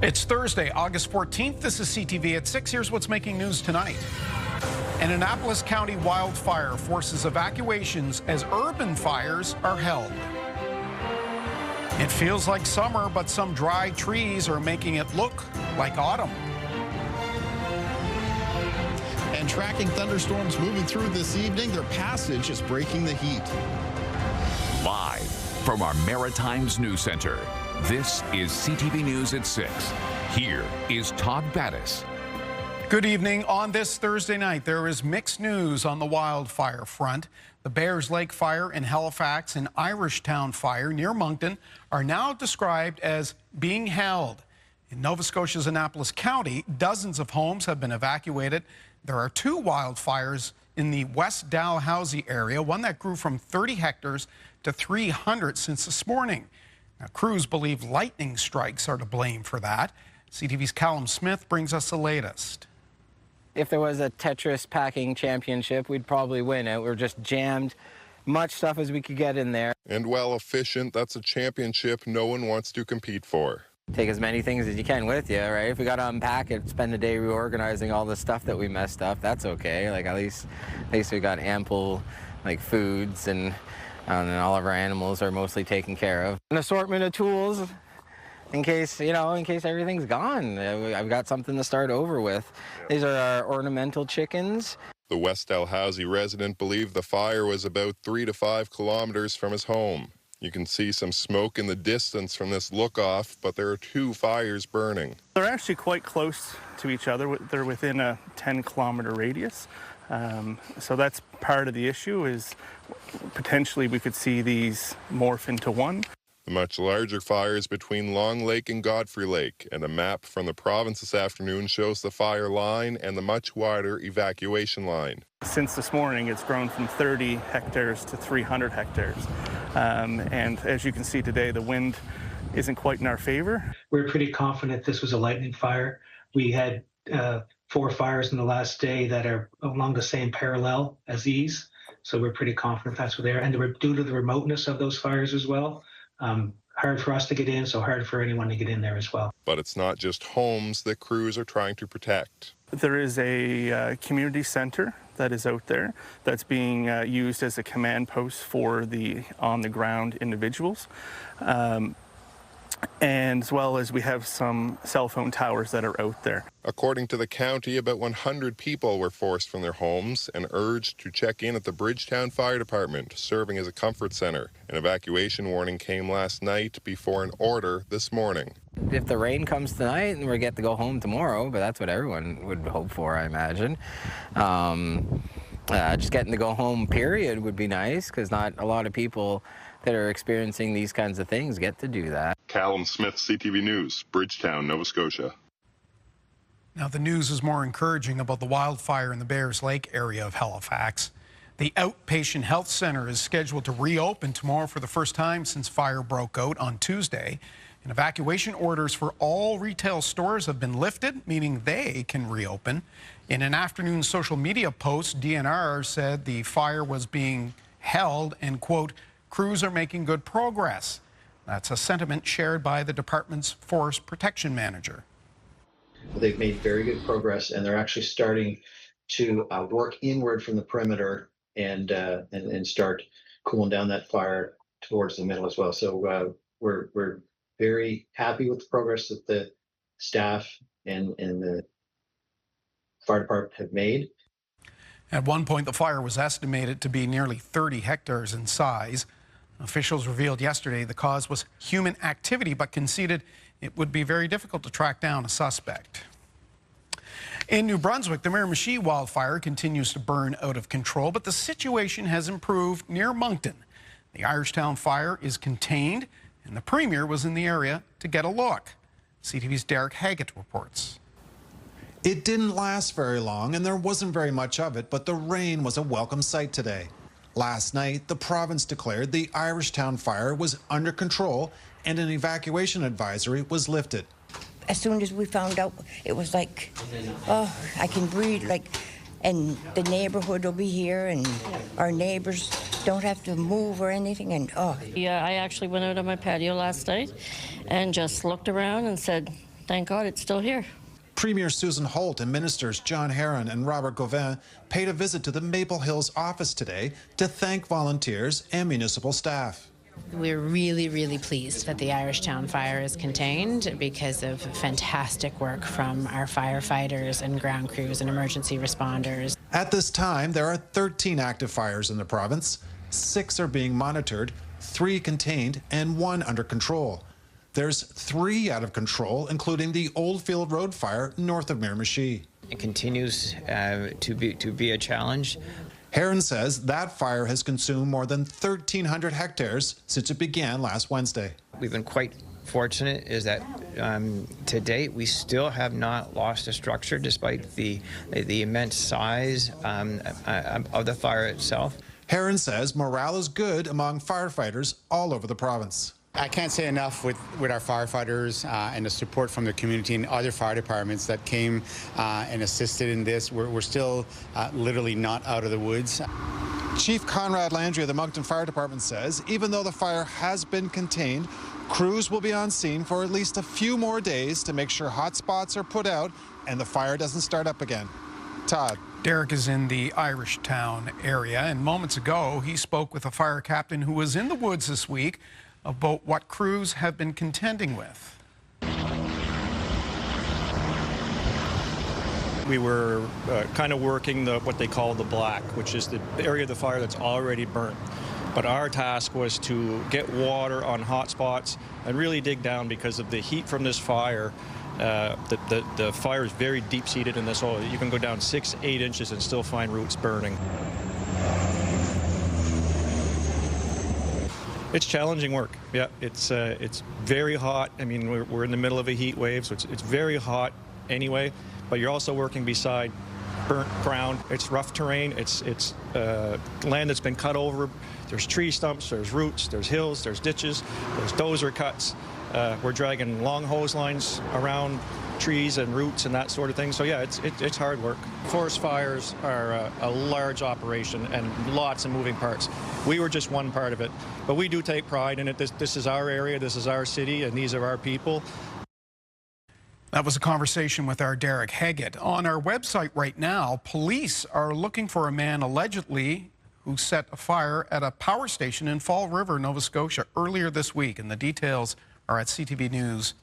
It's Thursday, August 14th. This is CTV at 6. Here's what's making news tonight. An Annapolis County wildfire forces evacuations as urban fires are held. It feels like summer, but some dry trees are making it look like autumn. And tracking thunderstorms moving through this evening, their passage is breaking the heat. Live from our Maritime's News Center, this is CTV News at 6. Here is Todd Battis. Good evening. On this Thursday night, there is mixed news on the wildfire front. The Bears Lake fire in Halifax and Irishtown fire near Moncton are now described as being held. In Nova Scotia's Annapolis County, dozens of homes have been evacuated. There are two wildfires in the West Dalhousie area, one that grew from 30 hectares to 300 since this morning. Now, crews believe lightning strikes are to blame for that. CTV's Callum Smith brings us the latest. If there was a Tetris packing championship, we'd probably win it. We're just jammed much stuff as we could get in there. And while efficient, that's a championship no one wants to compete for. Take as many things as you can with you, right? If we got to unpack it, spend a day reorganizing all the stuff that we messed up, that's okay. Like at least we got ample foods and all of our animals are mostly taken care of. An assortment of tools in case everything's gone. I've got something to start over with. These are our ornamental chickens. The West Dalhousie resident believed the fire was about 3 to 5 kilometers from his home. You can see some smoke in the distance from this look-off, but there are two fires burning. They're actually quite close to each other. They're within a 10-kilometer radius. So that's part of the issue, is potentially we could see these morph into one. The much larger fires between Long Lake and Godfrey Lake, and a map from the province this afternoon shows the fire line and the much wider evacuation line. Since this morning, it's grown from 30 hectares to 300 hectares. And as you can see today, the wind isn't quite in our favor. We're pretty confident this was a lightning fire. We had 4 fires in the last day that are along the same parallel as these. So we're pretty confident that's what they are. And due to the remoteness of those fires as well, hard for us to get in, so hard for anyone to get in there as well. But it's not just homes that crews are trying to protect. There is a community center that is out there that's being used as a command post for the on-the-ground individuals. And as well as we have some cell phone towers that are out there. According to the county, about 100 people were forced from their homes and urged to check in at the Bridgetown Fire Department, serving as a comfort center. An evacuation warning came last night before an order this morning. If the rain comes tonight, we get to go home tomorrow, but that's what everyone would hope for, I imagine. Just getting to go home, period, would be nice, because not a lot of people that are experiencing these kinds of things get to do that. Callum Smith, CTV News, Bridgetown, Nova Scotia. Now, the news is more encouraging about the wildfire in the Bears Lake area of Halifax. The outpatient health center is scheduled to reopen tomorrow for the first time since fire broke out on Tuesday. And evacuation orders for all retail stores have been lifted, meaning they can reopen. In an afternoon social media post, DNR said the fire was being held and, quote, crews are making good progress. That's a sentiment shared by the department's forest protection manager. They've made very good progress, and they're actually starting to work inward from the perimeter and start cooling down that fire towards the middle as well. So we're very happy with the progress that the staff and the fire department have made. At one point, the fire was estimated to be nearly 30 hectares in size. Officials revealed yesterday the cause was human activity, but conceded it would be very difficult to track down a suspect. In New Brunswick, the Miramichi wildfire continues to burn out of control, but the situation has improved near Moncton. The Irishtown fire is contained, and the Premier was in the area to get a look. CTV's Derek Haggett reports. It didn't last very long, and there wasn't very much of it, but the rain was a welcome sight today. Last night, the province declared the Irishtown fire was under control and an evacuation advisory was lifted. As soon as we found out, it was like, oh, I can breathe, and the neighborhood will be here, and our neighbors don't have to move or anything, and oh. Yeah, I actually went out on my patio last night and just looked around and said, thank God it's still here. Premier Susan Holt and Ministers John Herron and Robert Gauvin paid a visit to the Maple Hills office today to thank volunteers and municipal staff. We're really, really pleased that the Irish Town fire is contained because of fantastic work from our firefighters and ground crews and emergency responders. At this time, there are 13 active fires in the province. 6 are being monitored, 3 contained, and 1 under control. There's 3 out of control, including the Oldfield Road fire north of Miramichi. It continues to be a challenge. Herron says that fire has consumed more than 1,300 hectares since it began last Wednesday. We've been quite fortunate is that to date we still have not lost a structure despite the immense size of the fire itself. Herron says morale is good among firefighters all over the province. I can't say enough with our firefighters and the support from the community and other fire departments that came and assisted in this. We're still literally not out of the woods. Chief Conrad Landry of the Moncton Fire Department says even though the fire has been contained, crews will be on scene for at least a few more days to make sure hot spots are put out and the fire doesn't start up again. Todd. Derek is in the Irish Town area, and moments ago he spoke with a fire captain who was in the woods this week about what crews have been contending with. We were kind of working what they call the black, which is the area of the fire that's already burnt. But our task was to get water on hot spots and really dig down because of the heat from this fire. The fire is very deep-seated in the soil. You can go down 6-8 inches and still find roots burning. It's challenging work. Yeah, it's very hot. I mean, we're in the middle of a heat wave, so it's very hot anyway. But you're also working beside burnt ground. It's rough terrain. It's land that's been cut over. There's tree stumps. There's roots. There's hills. There's ditches. There's dozer cuts. We're dragging long hose lines around trees and roots and that sort of thing. So yeah, it's hard work. Forest fires are a large operation and lots of moving parts. We were just one part of it, but we do take pride in it. This is our area, this is our city, and these are our people. That was a conversation with our Derek Haggett. On our website right now, police are looking for a man allegedly who set a fire at a power station in Fall River, Nova Scotia earlier this week, and the details are at CTV News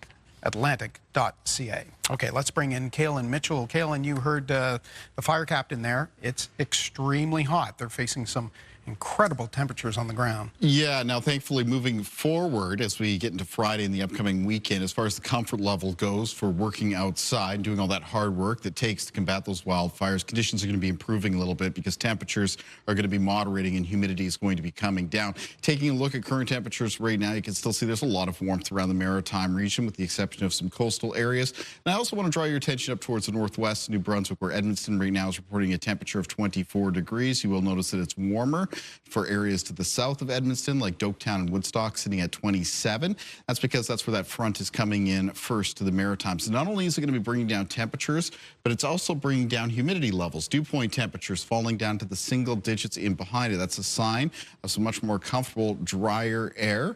Atlantic.ca. Okay, let's bring in Kaylin Mitchell. Kaylin, you heard the fire captain there. It's extremely hot. They're facing some incredible temperatures on the ground. Yeah, now thankfully moving forward as we get into Friday and the upcoming weekend, as far as the comfort level goes for working outside, doing all that hard work that takes to combat those wildfires, conditions are going to be improving a little bit because temperatures are going to be moderating and humidity is going to be coming down. Taking a look at current temperatures right now, you can still see there's a lot of warmth around the Maritime region with the exception of some coastal areas. And I also want to draw your attention up towards the northwest New Brunswick, where Edmundston right now is reporting a temperature of 24 degrees. You will notice that it's warmer for areas to the south of Edmundston, like Doketown and Woodstock, sitting at 27. That's because that's where that front is coming in first to the Maritime. So not only is it going to be bringing down temperatures, but it's also bringing down humidity levels. Dew point temperatures falling down to the single digits in behind it. That's a sign of some much more comfortable, drier air.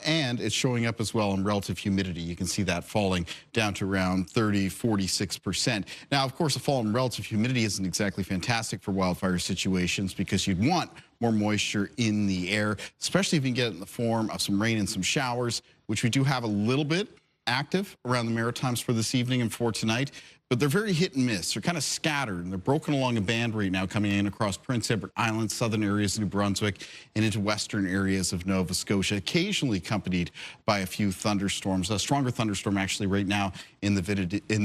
And it's showing up as well in relative humidity. You can see that falling down to around 30, 46%. Now, of course, a fall in relative humidity isn't exactly fantastic for wildfire situations because you'd want more moisture in the air, especially if you can get it in the form of some rain and some showers, which we do have a little bit active around the Maritimes for this evening and for tonight. But they're very hit and miss. They're kind of scattered, and they're broken along a band right now, coming in across Prince Edward Island, southern areas of New Brunswick, and into western areas of Nova Scotia, occasionally accompanied by a few thunderstorms. A stronger thunderstorm actually right now in the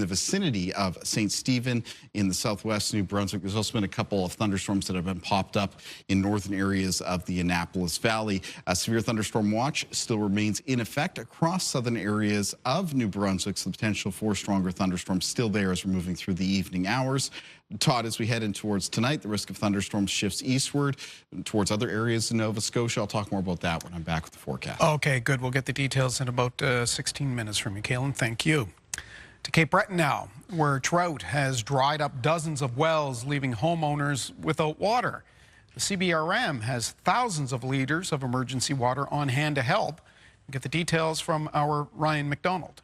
vicinity of St. Stephen in the southwest New Brunswick. There's also been a couple of thunderstorms that have been popped up in northern areas of the Annapolis Valley. A severe thunderstorm watch still remains in effect across southern areas of New Brunswick, so the potential for stronger thunderstorms still there as we're moving through the evening hours. Todd, as we head in towards tonight, the risk of thunderstorms shifts eastward towards other areas in Nova Scotia. I'll talk more about that when I'm back with the forecast. Okay, good. We'll get the details in about 16 minutes from you, Kaylin. Thank you. To Cape Breton now, where drought has dried up dozens of wells, leaving homeowners without water. The CBRM has thousands of liters of emergency water on hand to help. We'll get the details from our Ryan McDonald.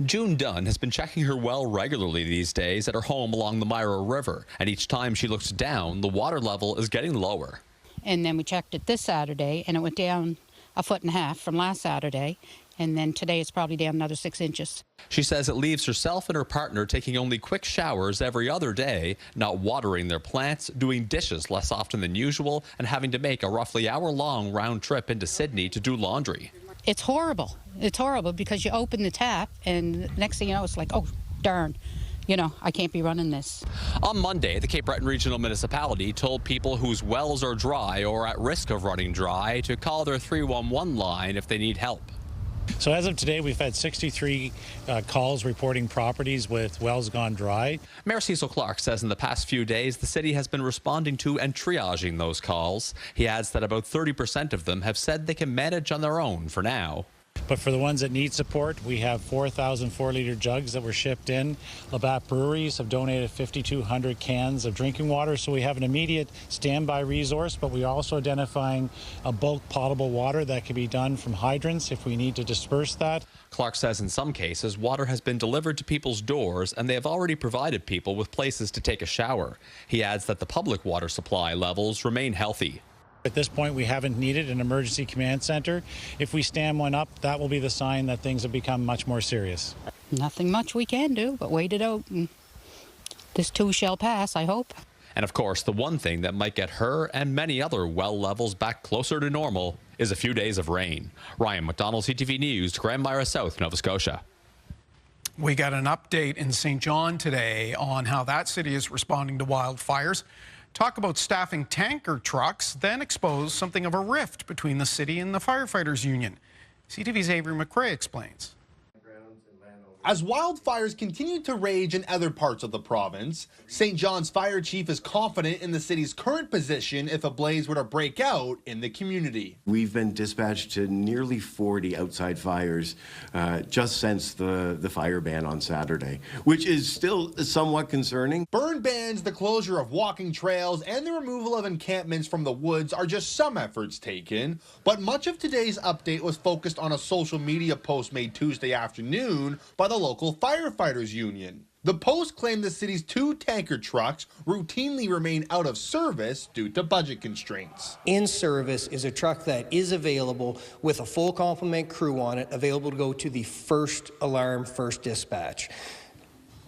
June Dunn has been checking her well regularly these days at her home along the Myra River, and each time she looks down, the water level is getting lower. And then we checked it this Saturday, and it went down 1.5 feet from last Saturday, and then today it's probably down another 6 inches. She says it leaves herself and her partner taking only quick showers every other day, not watering their plants, doing dishes less often than usual, and having to make a roughly hour-long round trip into Sydney to do laundry. It's horrible. It's horrible because you open the tap, and next thing you know, it's like, oh, darn. You know, I can't be running this. On Monday, the Cape Breton Regional Municipality told people whose wells are dry or at risk of running dry to call their 311 line if they need help. So as of today, we've had 63 calls reporting properties with wells gone dry. Mayor Cecil Clark says in the past few days, the city has been responding to and triaging those calls. He adds that about 30% of them have said they can manage on their own for now. But for the ones that need support, we have 4,000 4-liter jugs that were shipped in. Labatt Breweries have donated 5,200 cans of drinking water, so we have an immediate standby resource, but we're also identifying a bulk potable water that can be done from hydrants if we need to disperse that. Clark says in some cases, water has been delivered to people's doors and they have already provided people with places to take a shower. He adds that the public water supply levels remain healthy. At this point, we haven't needed an emergency command center. If we stand one up, that will be the sign that things have become much more serious. Nothing much we can do but wait it out, and this too shall pass, I hope. And of course, the one thing that might get her and many other well levels back closer to normal is a few days of rain. Ryan McDonald, CTV News, Grand Myra South, Nova Scotia. We got an update in St. John today on how that city is responding to wildfires. Talk about staffing tanker trucks, then expose something of a rift between the city and the firefighters union. CTV's Avery McRae explains. As wildfires continue to rage in other parts of the province, St. John's fire chief is confident in the city's current position if a blaze were to break out in the community. We've been dispatched to nearly 40 outside fires just since the fire ban on Saturday, which is still somewhat concerning. Burn bans, the closure of walking trails, and the removal of encampments from the woods are just some efforts taken, but much of today's update was focused on a social media post made Tuesday afternoon by the local firefighters union. The post claimed the city's 2 tanker trucks routinely remain out of service due to budget constraints. In service is a truck that is available with a full complement crew on it, available to go to the first alarm, first dispatch.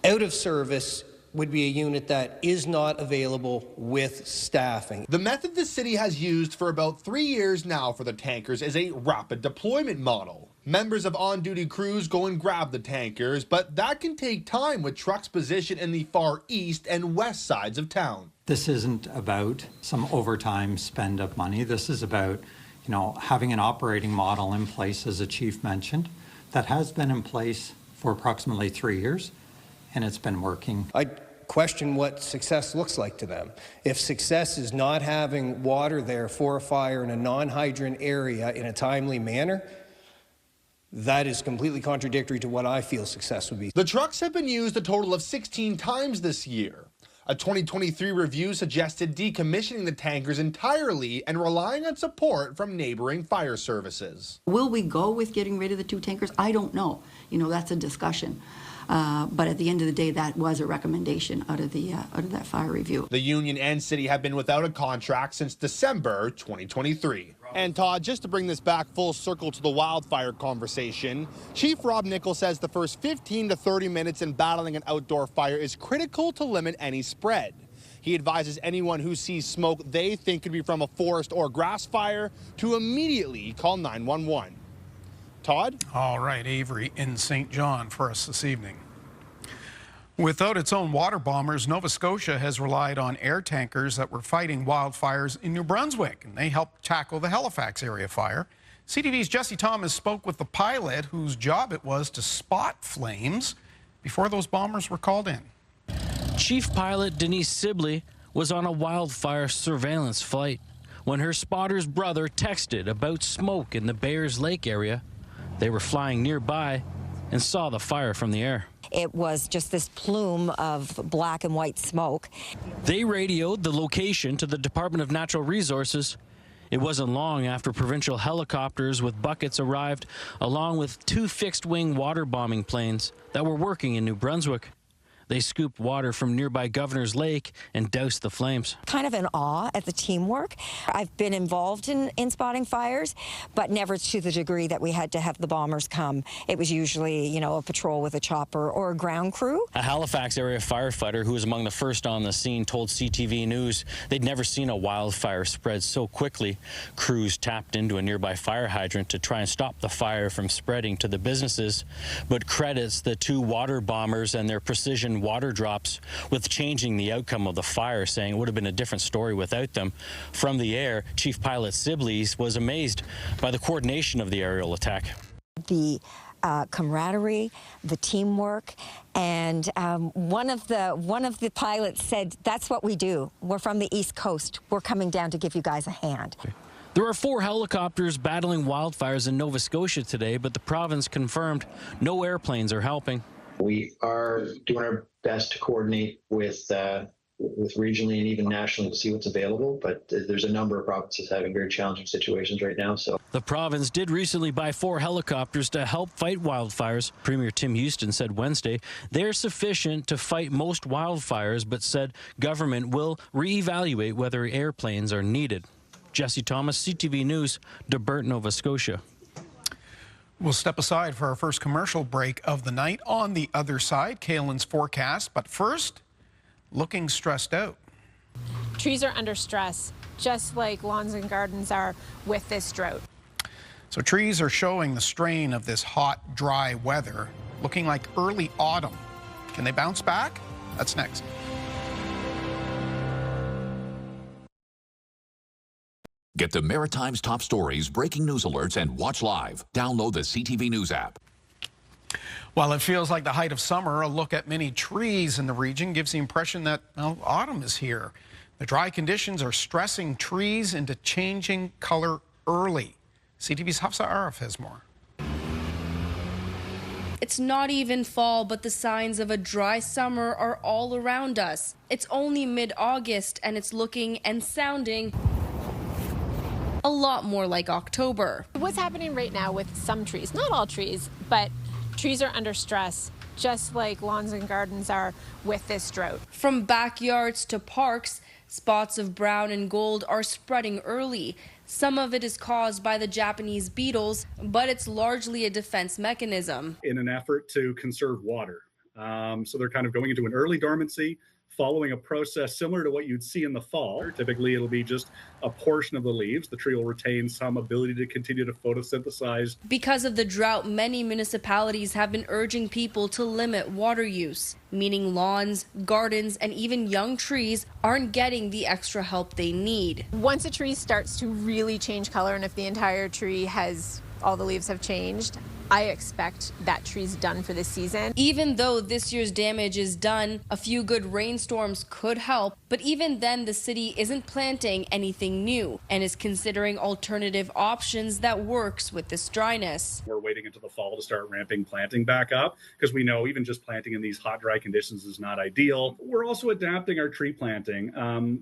Out of service would be a unit that is not available with staffing. The method the city has used for about 3 years now for the tankers is a rapid deployment model. Members of on-duty crews go and grab the tankers, but that can take time with trucks positioned in the far east and west sides of town. This isn't about some overtime spend of money. This is about, having an operating model in place, as the chief mentioned, that has been in place for approximately 3 years, and it's been working. I question what success looks like to them. If success is not having water there for a fire in a non-hydrant area in a timely manner, that is completely contradictory to what I feel success would be. The trucks have been used a total of 16 times this year. A 2023 review suggested decommissioning the tankers entirely and relying on support from neighboring fire services. Will we go with getting rid of the 2 tankers? I don't know. That's a discussion. But at the end of the day, that was a recommendation out of that fire review. The union and city have been without a contract since December 2023. And Todd, just to bring this back full circle to the wildfire conversation, Chief Rob Nichols says the first 15 to 30 minutes in battling an outdoor fire is critical to limit any spread. He advises anyone who sees smoke they think could be from a forest or grass fire to immediately call 911. Todd? All right, Avery in St. John for us this evening. Without its own water bombers, Nova Scotia has relied on air tankers that were fighting wildfires in New Brunswick, and they helped tackle the Halifax area fire. CTV's Jesse Thomas spoke with the pilot whose job it was to spot flames before those bombers were called in. Chief Pilot Denise Sibley was on a wildfire surveillance flight when her spotter's brother texted about smoke in the Bears Lake area. They were flying nearby and saw the fire from the air. It was just this plume of black and white smoke. They radioed the location to the Department of Natural Resources It wasn't long after provincial helicopters with buckets arrived, along with 2 fixed-wing water bombing planes that were working in New Brunswick. They scooped water from nearby Governor's Lake and doused the flames. Kind of in awe at the teamwork. I've been involved in spotting fires, but never to the degree that we had to have the bombers come. It was usually, you know, a patrol with a chopper or a ground crew. A Halifax area firefighter who was among the first on the scene told CTV News they'd never seen a wildfire spread so quickly. Crews tapped into a nearby fire hydrant to try and stop the fire from spreading to the businesses, but credits the 2 water bombers and their precision water drops with changing the outcome of the fire, saying it would have been a different story without them. From the air, Chief Pilot Sibley was amazed by the coordination of the aerial attack. The camaraderie, the teamwork, and one of the pilots said, "That's what we do. We're from the East Coast. We're coming down to give you guys a hand." There are 4 helicopters battling wildfires in Nova Scotia today, but the province confirmed no airplanes are helping. We are doing our best to coordinate with regionally and even nationally to see what's available, but there's a number of provinces having very challenging situations right now. So the province did recently buy 4 helicopters to help fight wildfires. Premier Tim Houston said Wednesday they're sufficient to fight most wildfires, but said government will reevaluate whether airplanes are needed. Jesse Thomas, CTV News, de Bert, Nova Scotia. We'll step aside for our first commercial break of the night. On the other side, Kaylin's forecast. But first, looking stressed out. Trees are under stress, just like lawns and gardens are with this drought. So trees are showing the strain of this hot, dry weather, looking like early autumn. Can they bounce back? That's next. Get the Maritime's top stories, breaking news alerts, and watch live. Download the CTV News app. While it feels like the height of summer, a look at many trees in the region gives the impression that, well, autumn is here. The dry conditions are stressing trees into changing color early. CTV's Hafsa Arif has more. It's not even fall, but the signs of a dry summer are all around us. It's only mid-August, and it's looking and sounding a lot more like October. What's happening right now with some trees, not all trees, but trees are under stress, just like lawns and gardens are with this drought. From backyards to parks, spots of brown and gold are spreading early. Some of it is caused by the Japanese beetles, but it's largely a defense mechanism. In an effort to conserve water. So they're kind of going into an early dormancy, following a process similar to what you'd see in the fall. Typically, it'll be just a portion of the leaves. The tree will retain some ability to continue to photosynthesize. Because of the drought, many municipalities have been urging people to limit water use, meaning lawns, gardens, and even young trees aren't getting the extra help they need. Once a tree starts to really change color, and if the entire tree all the leaves have changed, I expect that tree's done for this season. Even though this year's damage is done, a few good rainstorms could help, but even then the city isn't planting anything new and is considering alternative options that works with this dryness. We're waiting until the fall to start ramping planting back up because we know even just planting in these hot, dry conditions is not ideal. We're also adapting our tree planting,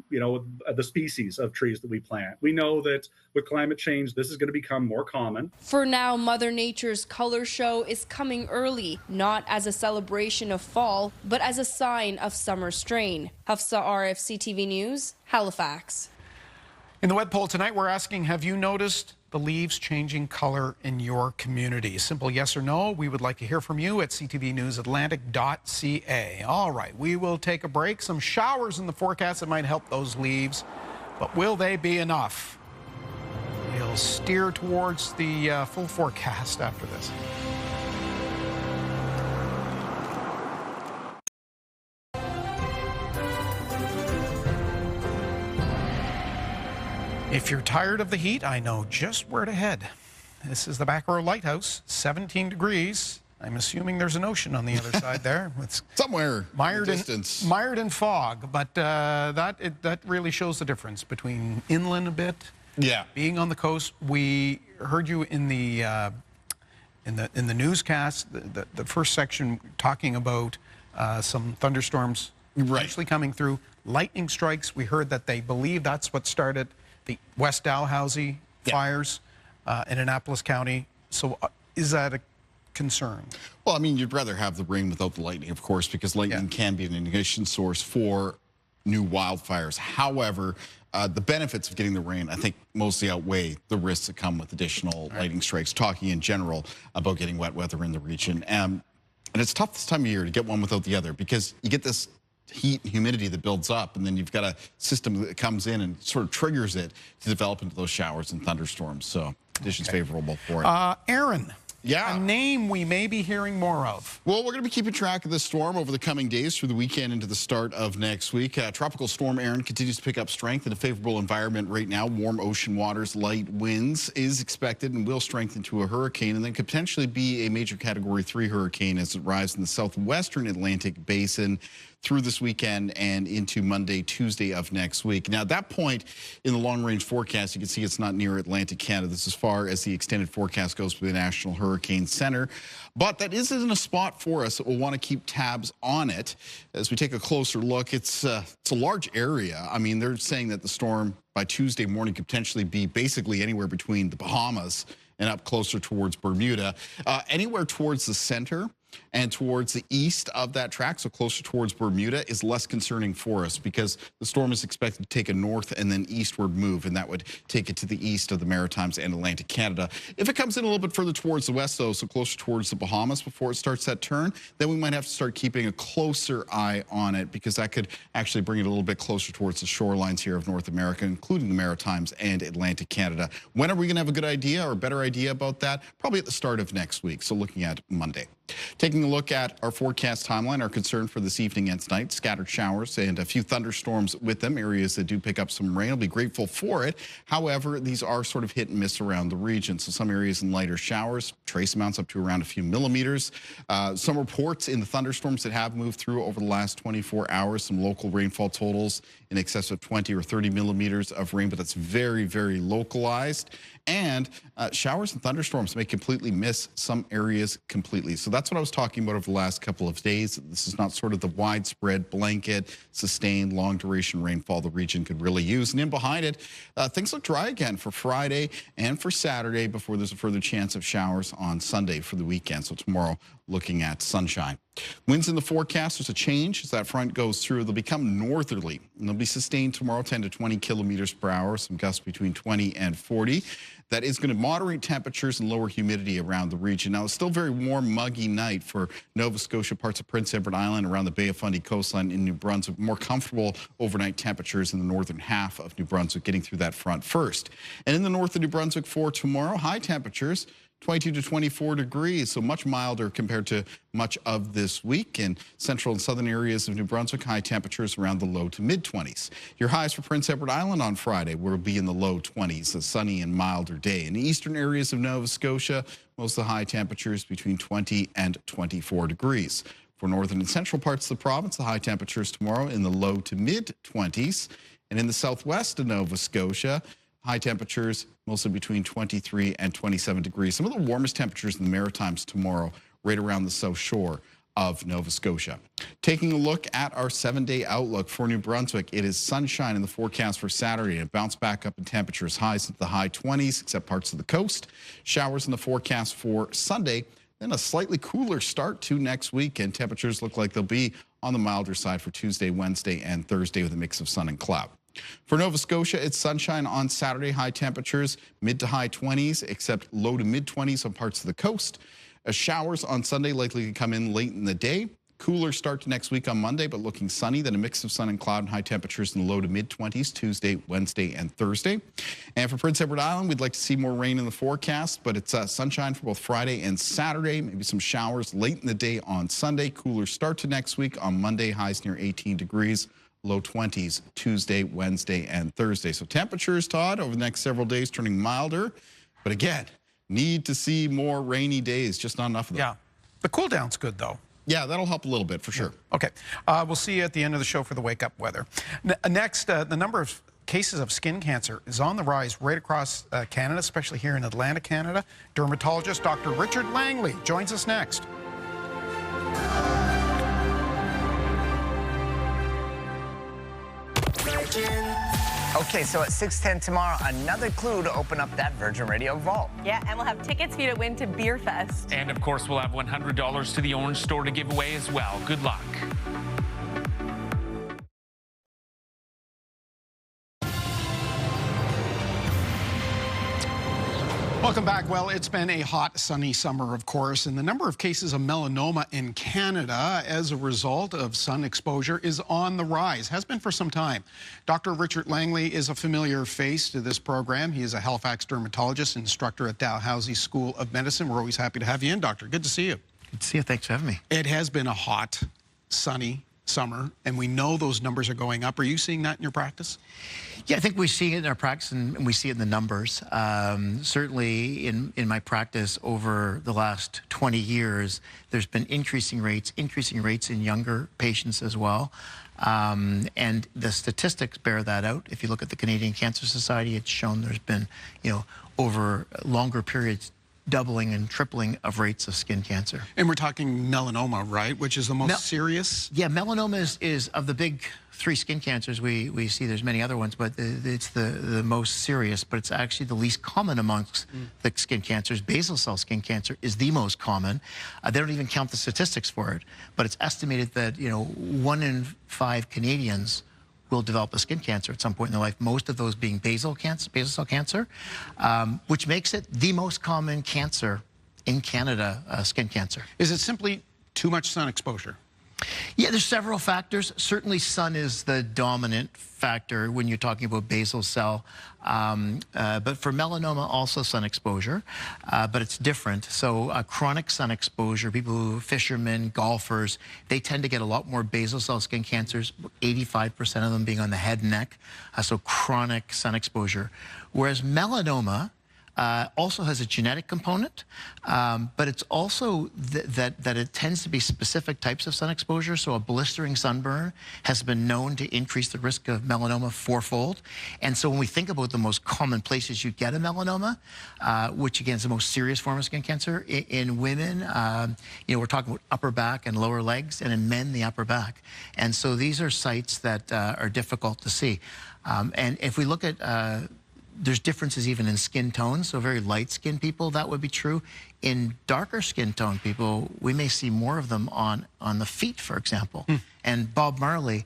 the species of trees that we plant. We know that with climate change, this is going to become more common. For now, Mother Nature's color show is coming early, not as a celebration of fall, but as a sign of summer strain. Hafsa Arif, CTV News, Halifax. In the web poll tonight, we're asking, have you noticed the leaves changing color in your community? Simple yes or no. We would like to hear from you at ctvnewsatlantic.ca. All right, we will take a break. Some showers in the forecast that might help those leaves, but will they be enough? We'll steer towards the full forecast after this. If you're tired of the heat, I know just where to head. This is the Back Row Lighthouse, 17 degrees. I'm assuming there's an ocean on the other side there. It's somewhere mired in fog, but that really shows the difference between inland a bit. Yeah, being on the coast. We heard you in the newscast, the first section, talking about some thunderstorms actually coming through, lightning strikes. We heard that they believe that's what started the West Dalhousie fires in Annapolis County. So is that a concern? Well, I mean, you'd rather have the rain without the lightning, of course, because lightning can be an ignition source for new wildfires. However, the benefits of getting the rain, I think, mostly outweigh the risks that come with additional lightning strikes, talking in general about getting wet weather in the region. And it's tough this time of year to get one without the other, because you get this heat and humidity that builds up, and then you've got a system that comes in and sort of triggers it to develop into those showers and thunderstorms. So conditions favorable for it. Aaron. Yeah. A name we may be hearing more of. Well, we're going to be keeping track of this storm over the coming days through the weekend into the start of next week. Tropical storm Aaron continues to pick up strength in a favorable environment right now. Warm ocean waters, light winds is expected and will strengthen to a hurricane, and then could potentially be a major Category 3 hurricane as it arrives in the southwestern Atlantic basin through this weekend and into Monday, Tuesday of next week. Now, at that point in the long-range forecast, you can see it's not near Atlantic Canada. This is as far as the extended forecast goes for the National Hurricane Center. But that isn't a spot for us that we'll want to keep tabs on it. As we take a closer look, it's a large area. I mean, they're saying that the storm by Tuesday morning could potentially be basically anywhere between the Bahamas and up closer towards Bermuda. Anywhere towards the center and towards the east of that track, so closer towards Bermuda, is less concerning for us, because the storm is expected to take a north and then eastward move, and that would take it to the east of the Maritimes and Atlantic Canada. If it comes in a little bit further towards the west, though, so closer towards the Bahamas before it starts that turn, then we might have to start keeping a closer eye on it, because that could actually bring it a little bit closer towards the shorelines here of North America, including the Maritimes and Atlantic Canada. When are we going to have a good idea or a better idea about that? Probably at the start of next week, so looking at Monday. Taking a look at our forecast timeline, our concern for this evening and tonight, scattered showers and a few thunderstorms with them. Areas that do pick up some rain will be grateful for it. However, these are sort of hit and miss around the region. So some areas in lighter showers, trace amounts up to around a few millimeters. Some reports in the thunderstorms that have moved through over the last 24 hours, some local rainfall totals in excess of 20 or 30 millimeters of rain, but that's very, very localized. And showers and thunderstorms may completely miss some areas completely. So that's what I was talking about over the last couple of days. This is not sort of the widespread blanket, sustained, long duration rainfall the region could really use. And in behind it, things look dry again for Friday and for Saturday before there's a further chance of showers on Sunday for the weekend. So tomorrow, looking at sunshine. Winds in the forecast, there's a change as that front goes through. They'll become northerly, and they'll be sustained tomorrow, 10 to 20 kilometers per hour, some gusts between 20 and 40. That is going to moderate temperatures and lower humidity around the region. Now, it's still a very warm, muggy night for Nova Scotia, parts of Prince Edward Island, around the Bay of Fundy coastline in New Brunswick. More comfortable overnight temperatures in the northern half of New Brunswick, getting through that front first. And in the north of New Brunswick for tomorrow, high temperatures, 22 to 24 degrees, so much milder compared to much of this week. In central and southern areas of New Brunswick, high temperatures around the low to mid-20s. Your highs for Prince Edward Island on Friday will be in the low 20s, a sunny and milder day. In the eastern areas of Nova Scotia, most of the high temperatures between 20 and 24 degrees. For northern and central parts of the province, the high temperatures tomorrow in the low to mid-20s. And in the southwest of Nova Scotia, high temperatures mostly between 23 and 27 degrees. Some of the warmest temperatures in the Maritimes tomorrow, right around the south shore of Nova Scotia. Taking a look at our 7-day outlook for New Brunswick, it is sunshine in the forecast for Saturday, and bounce back up in temperatures, highs into the high 20s, except parts of the coast. Showers in the forecast for Sunday, then a slightly cooler start to next week, and temperatures look like they'll be on the milder side for Tuesday, Wednesday, and Thursday with a mix of sun and cloud. For Nova Scotia, it's sunshine on Saturday, high temperatures, mid to high 20s, except low to mid 20s on parts of the coast. Showers on Sunday likely to come in late in the day. Cooler start to next week on Monday, but looking sunny, then a mix of sun and cloud and high temperatures in the low to mid 20s Tuesday, Wednesday, and Thursday. And for Prince Edward Island, we'd like to see more rain in the forecast, but it's sunshine for both Friday and Saturday, maybe some showers late in the day on Sunday. Cooler start to next week on Monday, highs near 18 degrees. Low 20s Tuesday, Wednesday, and Thursday. So temperatures, Todd, over the next several days turning milder. But again, need to see more rainy days, just not enough of them. Yeah. The cool down's good, though. Yeah, that'll help a little bit for sure. Okay. We'll see you at the end of the show for the wake-up weather. Next, the number of cases of skin cancer is on the rise right across Canada, especially here in Atlantic Canada. Dermatologist Dr. Richard Langley joins us next. Okay, so at 6:10 tomorrow, another clue to open up that Virgin Radio vault. Yeah, and we'll have tickets for you to win to Beer Fest. And of course, we'll have $100 to the Orange Store to give away as well. Good luck. Welcome back. Well, it's been a hot, sunny summer, of course, and the number of cases of melanoma in Canada as a result of sun exposure is on the rise, has been for some time. Dr. Richard Langley is a familiar face to this program. He is a Halifax dermatologist, instructor at Dalhousie School of Medicine. We're always happy to have you in, Doctor. Good to see you. Good to see you. Thanks for having me. It has been a hot, sunny summer, and we know those numbers are going up. Are you seeing that in your practice? Yeah, I think we're seeing it in our practice, and we see it in the numbers. Certainly in my practice over the last 20 years, there's been increasing rates in younger patients as well. And the statistics bear that out. If you look at the Canadian Cancer Society, it's shown there's been, over longer periods, doubling and tripling of rates of skin cancer. And we're talking melanoma, right? Which is the most serious? Yeah, melanoma is of the big 3 skin cancers we see. There's many other ones, but it's the most serious, but it's actually the least common amongst the skin cancers. Basal cell skin cancer is the most common. They don't even count the statistics for it, but it's estimated that 1 in 5 Canadians will develop a skin cancer at some point in their life, most of those being basal cell cancer, which makes it the most common cancer in Canada, skin cancer. Is it simply too much sun exposure? Yeah, there's several factors. Certainly sun is the dominant factor when you're talking about basal cell. But for melanoma, also sun exposure, but it's different. So chronic sun exposure, people who fishermen, golfers, they tend to get a lot more basal cell skin cancers, 85% of them being on the head and neck, so chronic sun exposure. Whereas melanoma also has a genetic component, but it's also that it tends to be specific types of sun exposure. So a blistering sunburn has been known to increase the risk of melanoma 4-fold. And so when we think about the most common places you get a melanoma, which again is the most serious form of skin cancer, in women, we're talking about upper back and lower legs, and in men, the upper back. And so these are sites that are difficult to see. And if we look at there's differences even in skin tones, so very light-skinned people, that would be true. In darker skin tone people, we may see more of them on the feet, for example. And Bob Marley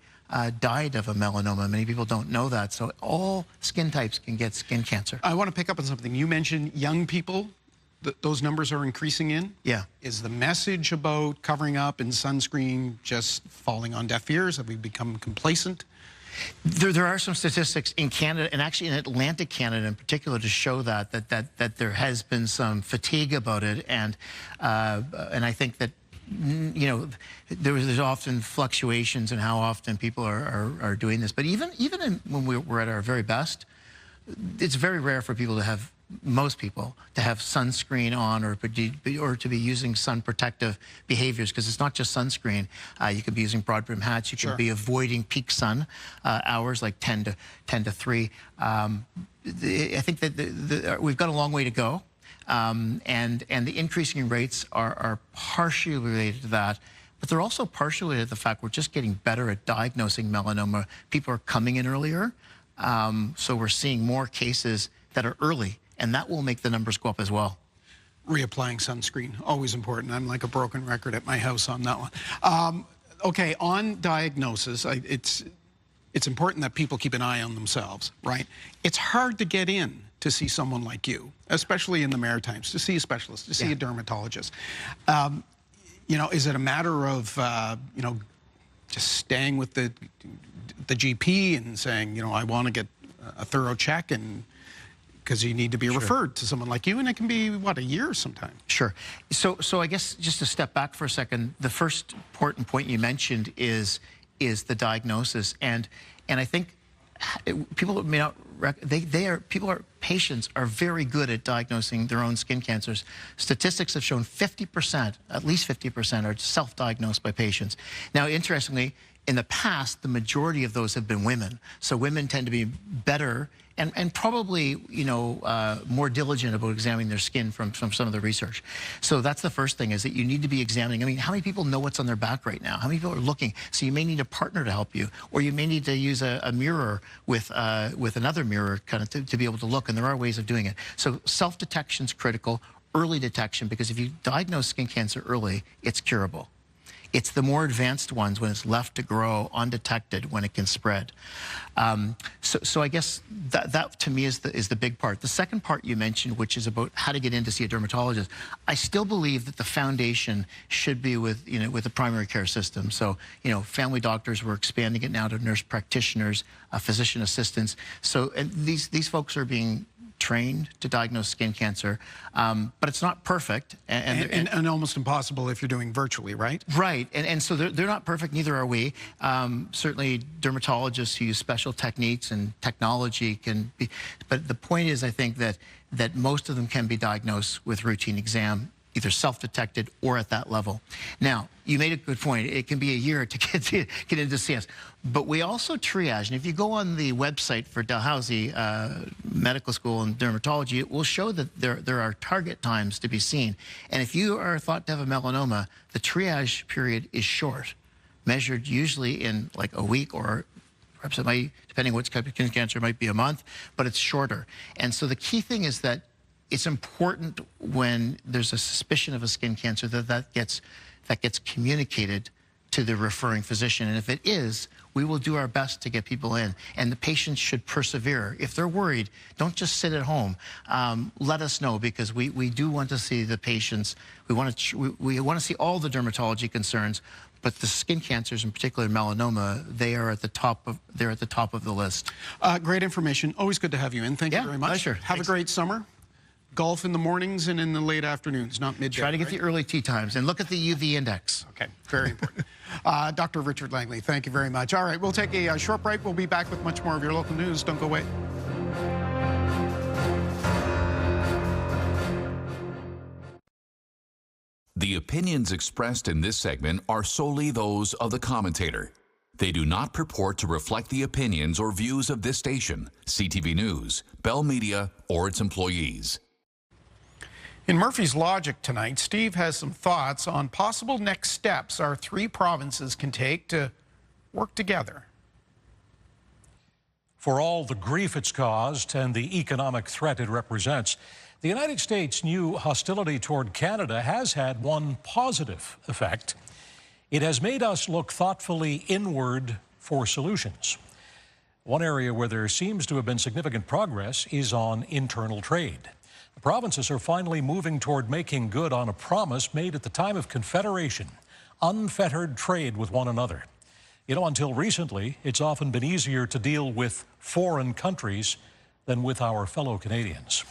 died of a melanoma. Many people don't know that. So all skin types can get skin cancer. I want to pick up on something. You mentioned young people. Those numbers are increasing in? Yeah. Is the message about covering up and sunscreen just falling on deaf ears? Have we become complacent? There are some statistics in Canada, and actually in Atlantic Canada in particular, to show that there has been some fatigue about it, and I think that there's often fluctuations in how often people are doing this. But even when we're at our very best, it's very rare for people to have. Most people to have sunscreen on or to be using sun protective behaviors, because it's not just sunscreen. You could be using broad brim hats. You could be avoiding peak sun hours like 10 to 3. I think that we've got a long way to go, and the increasing rates are partially related to that. But they're also partially related to the fact we're just getting better at diagnosing melanoma. People are coming in earlier, so we're seeing more cases that are early. And that will make the numbers go up as well. Reapplying sunscreen, always important. I'm like a broken record at my house on that one. Okay, on diagnosis, it's important that people keep an eye on themselves, right? It's hard to get in to see someone like you, especially in the Maritimes, to see a specialist, to see a dermatologist. Is it a matter of, just staying with the GP and saying, I want to get a thorough check, and because you need to be referred to someone like you, and it can be, what, a year sometimes? Sure. So I guess just to step back for a second, the first important point you mentioned is the diagnosis, and I think people may not. Patients are very good at diagnosing their own skin cancers. Statistics have shown 50%, at least 50%, are self-diagnosed by patients. Now, interestingly, In the past, the majority of those have been women. So women tend to be better and probably, you know, more diligent about examining their skin from some of the research. So that's the first thing, is that you need to be examining. I mean, how many people know what's on their back right now? How many people are looking? So you may need a partner to help you, or you may need to use a mirror with another mirror kind of to be able to look, and there are ways of doing it. So self-detection is critical, early detection, because if you diagnose skin cancer early, it's curable. It's the more advanced ones, when it's left to grow undetected, when it can spread. So I guess that to me is the big part. The second part you mentioned, which is about how to get in to see a dermatologist, I still believe that the foundation should be with the primary care system. So, you know, family doctors, we're expanding it now to nurse practitioners, physician assistants. So and these folks are being trained to diagnose skin cancer, but it's not perfect. And almost impossible if you're doing virtually, right? Right, and so they're not perfect, neither are we. Certainly dermatologists who use special techniques and technology can be, but the point is, I think that most of them can be diagnosed with routine exam, either self-detected or at that level. Now, you made a good point. It can be a year to get into CS. But we also triage. And if you go on the website for Dalhousie Medical School and Dermatology, it will show that there are target times to be seen. And if you are thought to have a melanoma, the triage period is short, measured usually in like a week, or perhaps it might, depending on which type of skin cancer, it might be a month, but it's shorter. And so the key thing is that it's important when there's a suspicion of a skin cancer that gets communicated to the referring physician. And if it is, we will do our best to get people in. And the patients should persevere. If they're worried, don't just sit at home. Let us know, because we do want to see the patients. We want to see all the dermatology concerns, but the skin cancers, in particular melanoma, they are at the top of the list. Great information. Always good to have you in. Thank you very much. Pleasure. Have a great summer. Golf in the mornings and in the late afternoons, not midday. Try to get the early tea times and look at the UV index. Okay, very important. Dr. Richard Langley, thank you very much. All right, we'll take a short break. We'll be back with much more of your local news. Don't go away. The opinions expressed in this segment are solely those of the commentator. They do not purport to reflect the opinions or views of this station, CTV News, Bell Media, or its employees. In Murphy's Logic tonight, Steve has some thoughts on possible next steps our three provinces can take to work together. For all the grief it's caused and the economic threat it represents, the United States' new hostility toward Canada has had one positive effect. It has made us look thoughtfully inward for solutions. One area where there seems to have been significant progress is on internal trade. The provinces are finally moving toward making good on a promise made at the time of Confederation: unfettered trade with one another. You know, until recently, it's often been easier to deal with foreign countries than with our fellow Canadians.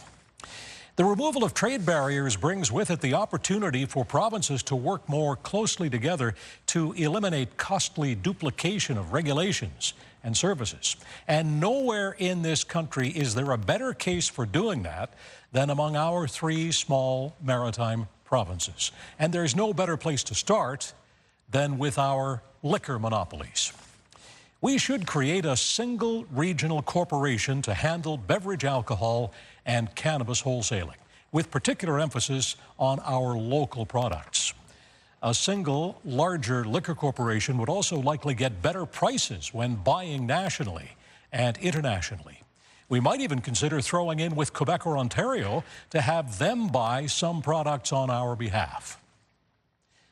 The removal of trade barriers brings with it the opportunity for provinces to work more closely together to eliminate costly duplication of regulations and services. And nowhere in this country is there a better case for doing that than among our three small maritime provinces. And there's no better place to start than with our liquor monopolies. We should create a single regional corporation to handle beverage alcohol and cannabis wholesaling, with particular emphasis on our local products. A single, larger liquor corporation would also likely get better prices when buying nationally and internationally. We might even consider throwing in with Quebec or Ontario to have them buy some products on our behalf.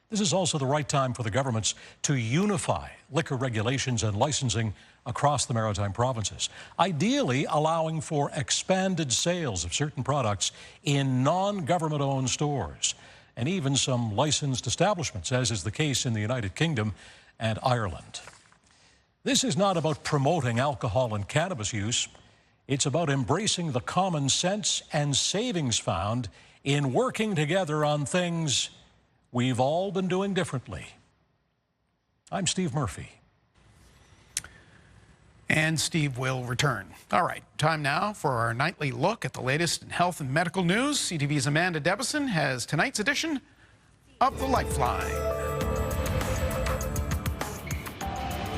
This is also the right time for the governments to unify liquor regulations and licensing across the Maritime provinces, ideally allowing for expanded sales of certain products in non-government-owned stores, and even some licensed establishments, as is the case in the United Kingdom and Ireland. This is not about promoting alcohol and cannabis use. It's about embracing the common sense and savings found in working together on things we've all been doing differently. I'm Steve Murphy. And Steve will return. All right, time now for our nightly look at the latest in health and medical news. CTV's Amanda Debison has tonight's edition of The Lifeline.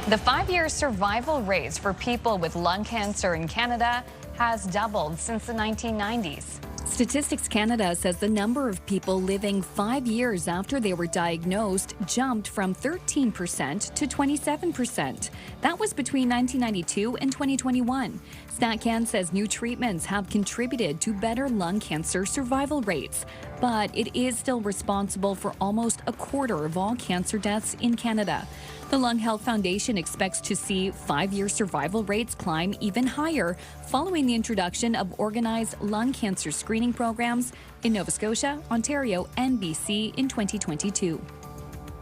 The 5-year survival rates for people with lung cancer in Canada has doubled since the 1990s. Statistics Canada says the number of people living 5 years after they were diagnosed jumped from 13% to 27%. That was between 1992 and 2021. StatCan says new treatments have contributed to better lung cancer survival rates, but it is still responsible for almost a quarter of all cancer deaths in Canada. The Lung Health Foundation expects to see 5-year survival rates climb even higher following the introduction of organized lung cancer screening programs in Nova Scotia, Ontario, and BC in 2022.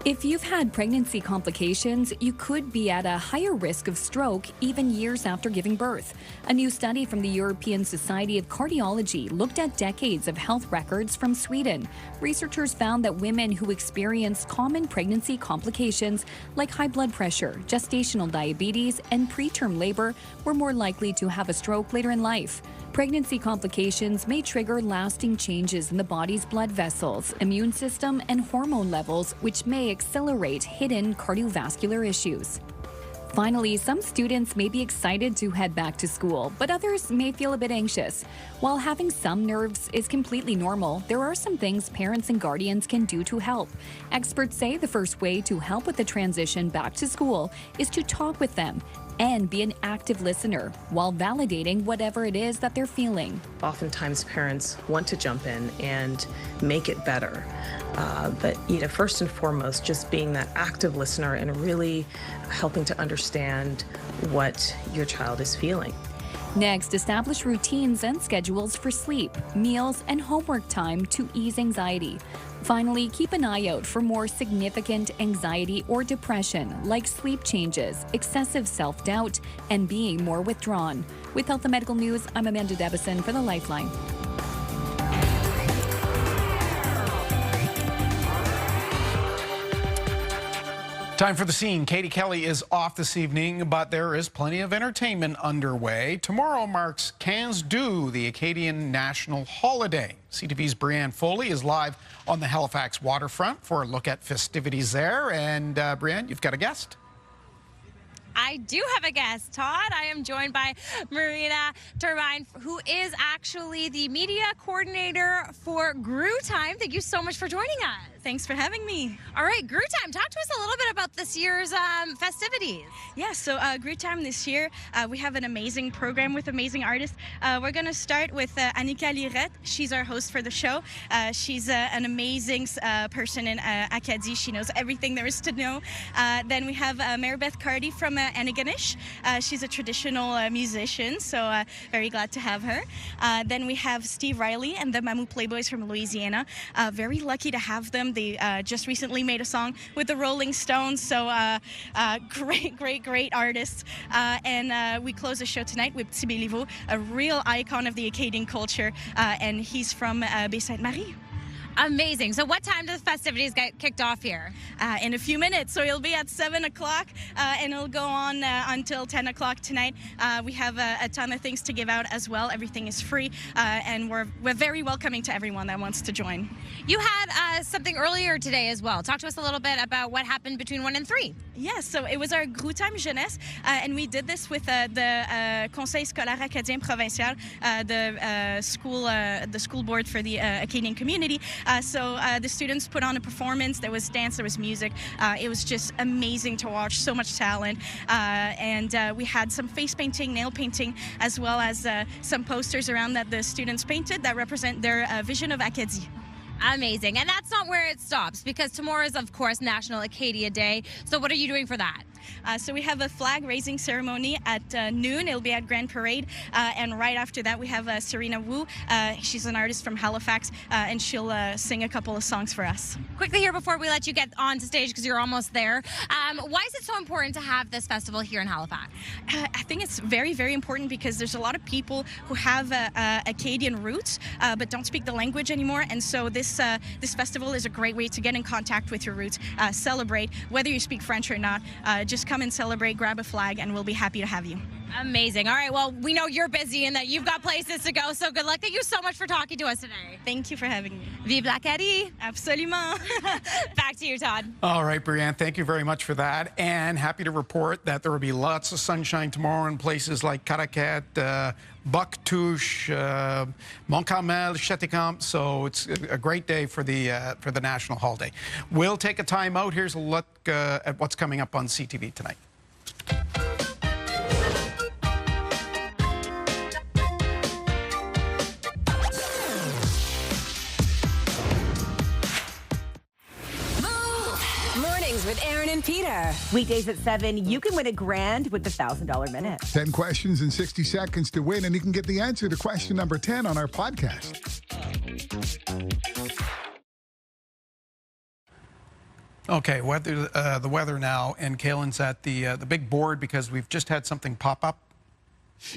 If you've had pregnancy complications, you could be at a higher risk of stroke even years after giving birth. A new study from the European Society of Cardiology looked at decades of health records from Sweden. Researchers found that women who experienced common pregnancy complications like high blood pressure, gestational diabetes, and preterm labor were more likely to have a stroke later in life. Pregnancy complications may trigger lasting changes in the body's blood vessels, immune system, and hormone levels, which may accelerate hidden cardiovascular issues. Finally, some students may be excited to head back to school, but others may feel a bit anxious. While having some nerves is completely normal, there are some things parents and guardians can do to help. Experts say the first way to help with the transition back to school is to talk with them and be an active listener while validating whatever it is that they're feeling. Oftentimes parents want to jump in and make it better. But first and foremost, just being that active listener and really helping to understand what your child is feeling. Next, establish routines and schedules for sleep, meals, and homework time to ease anxiety. Finally, keep an eye out for more significant anxiety or depression, like sleep changes, excessive self-doubt, and being more withdrawn. With Health and Medical News, I'm Amanda Debison for the Lifeline. Time for the scene. Katie Kelly is off this evening, but there is plenty of entertainment underway. Tomorrow marks Cannes Du, the Acadian national holiday. CTV's Brianne Foley is live on the Halifax waterfront for a look at festivities there. And Brianne, you've got a guest. I do have a guest, Todd. I am joined by Marina Turbine, who is actually the media coordinator for Maritime. Thank you so much for joining us. Thanks for having me. All right, Maritime, talk to us a little bit about this year's festivities. Yeah, so Maritime this year, we have an amazing program with amazing artists. We're going to start with Annapolis. She's our host for the show. She's an amazing person in Acadian. She knows everything there is to know. Then we have Maribeth Cardi from Annapolis. She's a traditional musician, so very glad to have her. Then we have Steve Riley and the Mamou Playboys from Louisiana. Very lucky to have them. They just recently made a song with the Rolling Stones, so great artists. And we close the show tonight with Tibé, a real icon of the Acadian culture, and he's from Baie-Sainte-Marie. Amazing. So what time do the festivities get kicked off here? In a few minutes. So it'll be at 7 o'clock and it'll go on until 10 o'clock tonight. We have a ton of things to give out as well. Everything is free and we're very welcoming to everyone that wants to join. You had something earlier today as well. Talk to us a little bit about what happened between 1 and 3. Yes, so it was our Maritime Jeunesse, and we did this with the Conseil Scolaire Acadien Provincial, the school board for the Acadian community. So the students put on a performance. There was dance, there was music. It was just amazing to watch, so much talent. And we had some face painting, nail painting, as well as some posters around that the students painted that represent their vision of Acadie. Amazing. And that's not where it stops, because tomorrow is, of course, National Acadia Day. So what are you doing for that? So we have a flag raising ceremony at noon. It'll be at Grand Parade. And right after that, we have Serena Wu. She's an artist from Halifax, and she'll sing a couple of songs for us. Quickly here before we let you get on to stage, because you're almost there. Why is it so important to have this festival here in Halifax? I think it's very, very important because there's a lot of people who have Acadian roots, but don't speak the language anymore. And so this festival is a great way to get in contact with your roots, celebrate, whether you speak French or not. Just come and celebrate, grab a flag, and we'll be happy to have you. Amazing. All right, well, we know you're busy and that you've got places to go, so good luck. Thank you so much for talking to us today. Thank you for having me. Vive l'Acadie. Absolument. Back to you, Todd. All right, Brianne, thank you very much for that. And happy to report that there will be lots of sunshine tomorrow in places like Caracat, Bouctouche, Montcarmel, Cheticamp. So it's a great day for the national holiday. We'll take a time out. Here's a look at what's coming up on CTV tonight. With Aaron and Peter. Weekdays at 7, you can win $1,000 with the $1,000 Minute. 10 questions in 60 seconds to win, and you can get the answer to question number 10 on our podcast. Okay, the weather now, and Kaylin's at the big board because we've just had something pop up.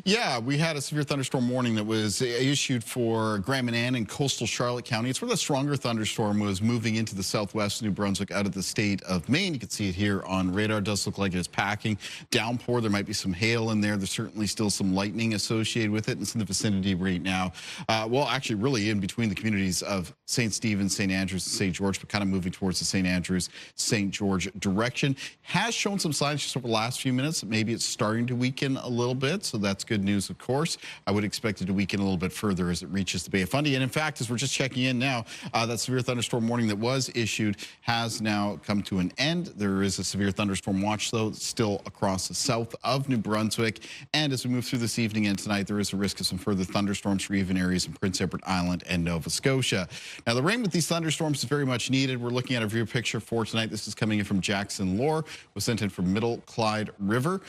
Yeah, we had a severe thunderstorm warning that was issued for Grand Manan and coastal Charlotte County. It's where the stronger thunderstorm was moving into the southwest New Brunswick out of the state of Maine. You can see it here on radar. It does look like it's packing. Downpour, there might be some hail in there. There's certainly still some lightning associated with it, and it's in the vicinity right now. Well, actually, really in between the communities of St. Stephen's, St. Andrews, and St. George, but kind of moving towards the St. Andrews, St. George direction. Has shown some signs just over the last few minutes. Maybe it's starting to weaken a little bit, so that's good news, of course. I would expect it to weaken a little bit further as it reaches the Bay of Fundy. And in fact, as we're just checking in now, that severe thunderstorm warning that was issued has now come to an end. There is a severe thunderstorm watch, though, still across the south of New Brunswick. And as we move through this evening and tonight, there is a risk of some further thunderstorms for even areas in Prince Edward Island and Nova Scotia. Now, the rain with these thunderstorms is very much needed. We're looking at a view picture for tonight. This is coming in from Jackson Lore. Was sent in from Middle Clyde River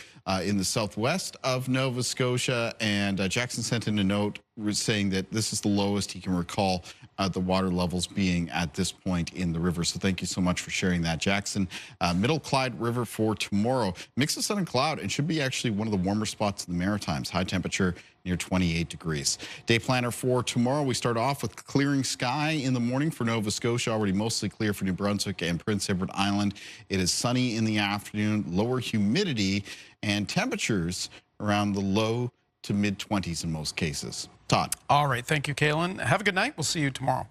in the southwest of Nova Scotia. And Jackson sent in a note saying that this is the lowest he can recall the water levels being at this point in the river. So thank you so much for sharing that, Jackson. Middle Clyde River for tomorrow. Mix of sun and cloud, and should be actually one of the warmer spots in the Maritimes. High temperature near 28 degrees. Day planner for tomorrow. We start off with clearing sky in the morning for Nova Scotia. Already mostly clear for New Brunswick and Prince Edward Island. It is sunny in the afternoon, lower humidity, and temperatures around the low to mid-20s in most cases. Todd. All right. Thank you, Kaylin. Have a good night. We'll see you tomorrow.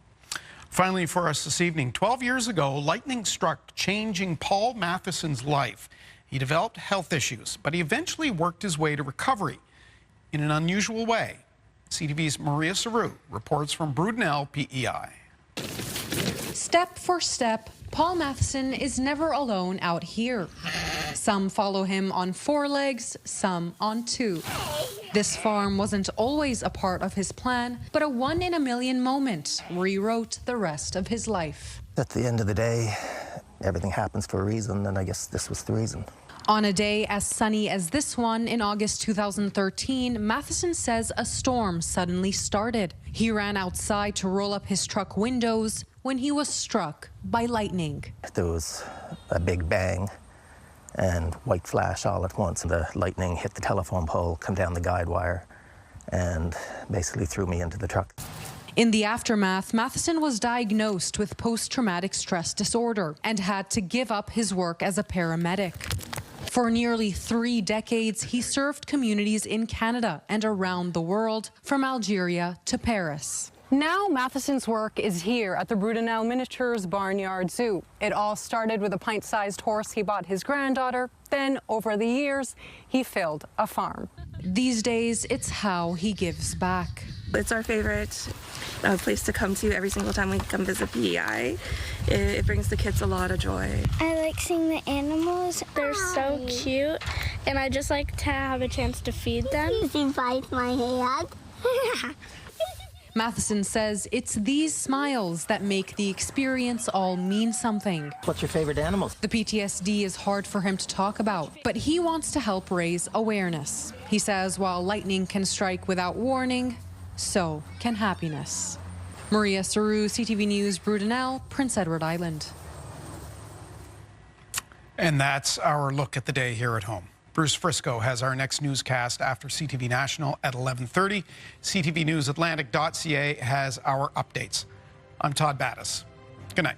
Finally, for us this evening, 12 years ago, lightning struck, changing Paul Matheson's life. He developed health issues, but he eventually worked his way to recovery in an unusual way. CTV's Maria Saru reports from Brudenell, PEI. Step for step, Paul Matheson is never alone out here. Some follow him on 4 legs, some on 2. This farm wasn't always a part of his plan, but a 1 in a million moment rewrote the rest of his life. At the end of the day, everything happens for a reason, and I guess this was the reason. On a day as sunny as this one in August 2013, Matheson says a storm suddenly started. He ran outside to roll up his truck windows when he was struck by lightning. There was a big bang and white flash all at once. The lightning hit the telephone pole, come down the guide wire, and basically threw me into the truck. In the aftermath, Matheson was diagnosed with post-traumatic stress disorder and had to give up his work as a paramedic. For nearly 3 decades, he served communities in Canada and around the world, from Algeria to Paris. Now Matheson's work is here at the Brudenell Miniatures Barnyard Zoo. It all started with a pint-sized horse he bought his granddaughter. Then, over the years, he filled a farm. These days, it's how he gives back. It's our favorite place to come to every single time we come visit PEI. It brings the kids a lot of joy. I like seeing the animals. They're so cute, and I just like to have a chance to feed them. He bites my hand. Matheson says it's these smiles that make the experience all mean something. What's your favorite animal? The PTSD is hard for him to talk about, but he wants to help raise awareness. He says while lightning can strike without warning, so can happiness. Maria Saru, CTV News, Brudenell, Prince Edward Island. And that's our look at the day here at home. Bruce Frisco has our next newscast after CTV National at 11:30. CTVNewsAtlantic.ca has our updates. I'm Todd Battis. Good night.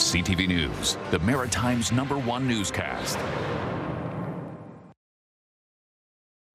CTV News, the Maritime's #1 newscast.